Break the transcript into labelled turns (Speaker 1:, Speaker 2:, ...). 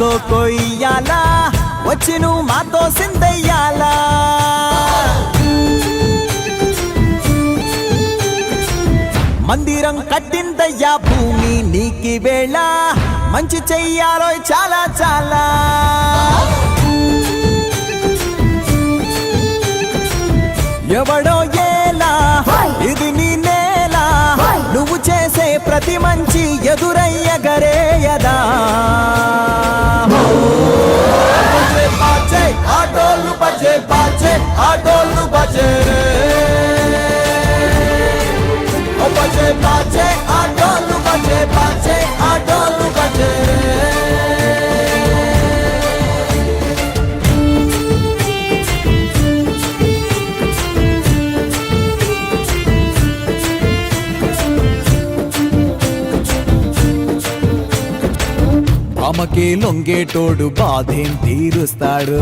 Speaker 1: మాతో కొయ్యాలా వచ్చి నువ్వు మాతో సిందయ్యాలా మందిరం కట్టిందయ్యా భూమి నీకి వేళ మంచి చెయ్యాలో చాలా చాలా ఎవడో ఏలా ఇది నీ నేల నువ్వు చేసే ప్రతి మంచి ఎదురయ్యగరేయదా ఆటోలు బజే బాజే ఆటోలు బజే బజే బాజే ఆటోలు బజే బాజే ఆటోలు బజే ఆమెకి లొంగేటోడు బాధేం తీరుస్తాడు